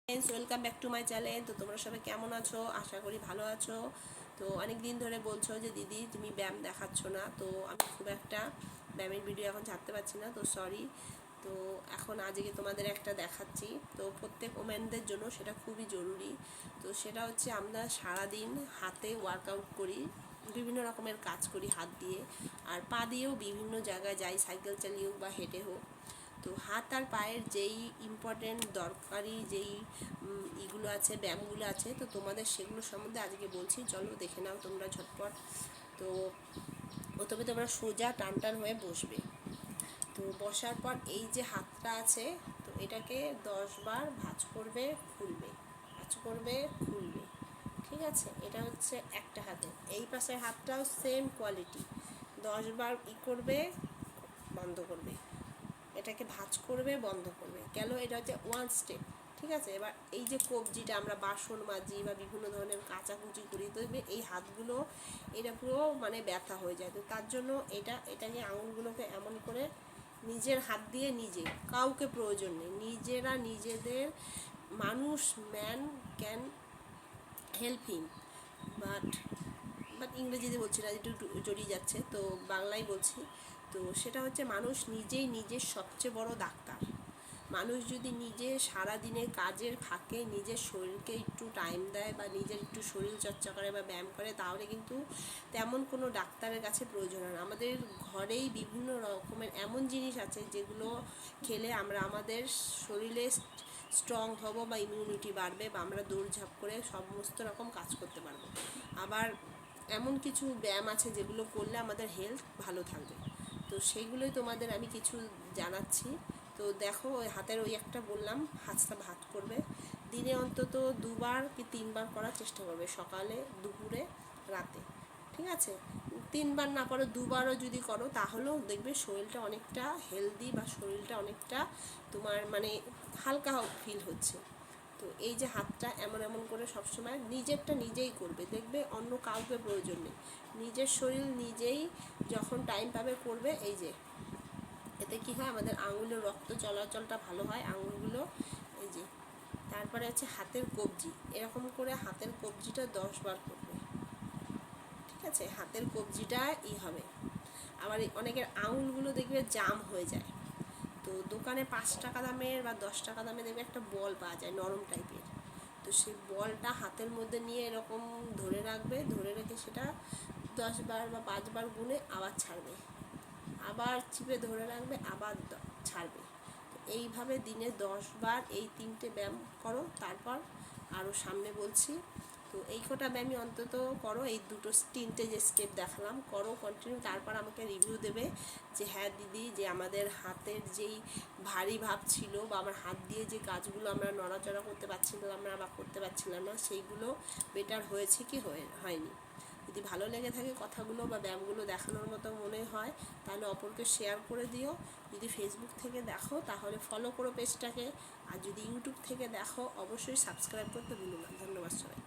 Welcome back to my channel. তো তোমরা সবাই কেমন আছো? আশা করি ভালো আছো। তো অনেক দিন ধরে বলছো যে দিদি তুমি ব্যায়াম দেখাচ্ছ না, তো আমি খুব একটা ব্যায়ামের ভিডিও এখন ছাড়তে পারছি না, তো সরি। তো এখন আজকে তোমাদের একটা দেখাচ্ছি। তো প্রত্যেক ওমেনদের জন্য সেটা খুবই জরুরি। তো সেটা হচ্ছে আমরা সারাদিন হাতে ওয়ার্কআউট করি, বিভিন্ন রকমের কাজ করি হাত দিয়ে, আর পা দিয়েও বিভিন্ন জায়গায় যাই, সাইকেল চালিয়ে হোক বা হেঁটে হোক। তো হাত আর পায়ের যেই ইম্পর্টেন্ট দরকারি যেই ইগুলো আছে, ব্যায়ামগুলো আছে, তো তোমাদের সেগুলো সম্বন্ধে আজকে বলছি। চলো দেখে নাও তোমরা ঝটপট। তো প্রথমে তোমরা সোজা টান টান হয়ে বসবে। তো বসার পর এই যে হাতটা আছে, তো এটাকে 10 বার ভাঁজ করবে, খুলবে, ভাঁজ করবে, খুলবে। ঠিক আছে, এটা হচ্ছে একটা হাতে। এই পাশের হাতটাও সেম কোয়ালিটি, 10 বার করবে, বন্ধ করবে, এটাকে ভাঁজ করবে, বন্ধ করবে। গেল, এটা হচ্ছে ওয়ান স্টেপ। ঠিক আছে, এবার এই যে কবজিটা আমরা বাসন মাজি বা বিভিন্ন ধরনের কাচাকুচি করি, তো এই হাতগুলো এটা পুরো মানে ব্যথা হয়ে যায়। তো তার জন্য এটাকে আঙুলগুলোকে এমন করে নিজের হাত দিয়ে নিজে, কাউকে প্রয়োজন নেই, নিজেরা নিজেদের মানুষ, man can help him, but ইংরেজিতে বলছি না, একটু জড়িয়ে যাচ্ছে, তো বাংলায় বলছি। তো সেটা হচ্ছে মানুষ নিজেই নিজের সবচেয়ে বড় ডাক্তার। মানুষ যদি নিজে সারাদিনের কাজের ফাঁকে নিজের শরীরকে একটু টাইম দেয় বা নিজের একটু শরীর চর্চা করে বা ব্যায়াম করে, তাহলে কিন্তু তেমন কোনো ডাক্তারের কাছে প্রয়োজন হয় না। আমাদের ঘরেই বিভিন্ন রকমের এমন জিনিস আছে যেগুলো খেলে আমরা আমাদের শরীরে স্ট্রং হব বা ইমিউনিটি বাড়বে বা আমরা দৌড়ঝাঁপ করে সমস্ত রকম কাজ করতে পারবো। আবার এমন কিছু ব্যায়াম আছে যেগুলো করলে আমাদের হেলথ ভালো থাকবে। তো সেইগুলোই তোমাদের আমি কিছু জানাচ্ছি। তো দেখো, ওই হাতের ওই একটা বললাম, হাতটা ভাঁজ করবে, দিনে অন্তত 2 বার কি 3 বার করার চেষ্টা করবে, সকালে, দুপুরে, রাতে। ঠিক আছে, 3 বার না পারো 2 বারও যদি করো, তাহলেও দেখবে শরীরটা অনেকটা হেলদি বা শরীরটা অনেকটা তোমার মানে হালকা ফিল হচ্ছে। তো এই যে হাতটা এমন এমন করে সবসময় নিজেরটা নিজেই করবে, দেখবে অন্য কাউকে প্রয়োজন নেই, নিজের শরীর নিজেই যখন টাইম পাবে করবে। এই যে এতে কি হয়, আমাদের আঙুলের রক্ত চলাচলটা ভালো হয়, আঙুলগুলো। এই যে তারপরে হচ্ছে হাতের কবজি, এরকম করে হাতের কবজিটা 10 বার করবে। ঠিক আছে, হাতের কবজিটা হবে। আবার অনেকের আঙুলগুলো দেখবে জাম হয়ে যায়। তো দোকানে 5 টাকা দামের বা 10 টাকা দামে দেখবে একটা বল পাওয়া যায় নরম টাইপের। তো সেই বলটা হাতের মধ্যে নিয়ে এরকম ধরে রাখবে, ধরে রেখে সেটা 10 বার বা 5 বার গুনে আবার ছাড়বে, আবার চিপে ধরে রাখবে, আবার ছাড়বে। তো এইভাবে দিনে 10 বার এই 3টে ব্যায়াম করো। তারপর আরও সামনে বলছি। তো এই কটা ব্যায়ামই অন্তত করো, এই 3টে যে স্টেপ দেখালাম করো কন্টিনিউ। তারপর আমাকে রিভিউ দেবে যে হ্যাঁ দিদি, যে আমাদের হাতের যেই ভারী ভাব ছিল বা আমার হাত দিয়ে যে কাজগুলো আমরা নড়াচড়া করতে পারছিলাম আমরা বা করতে পারছিলাম না, সেইগুলো বেটার হয়েছে কি হয়নি। যদি ভালো লেগে থাকে কথাগুলো বা ব্যায়ামগুলো দেখানোর মতো মনে হয়, তাহলে অপরকে শেয়ার করে দিও। যদি ফেসবুক থেকে দেখো তাহলে ফলো করো পেজটাকে, আর যদি ইউটিউব থেকে দেখো অবশ্যই সাবস্ক্রাইব করতে ভুলো না। ধন্যবাদ সবাই।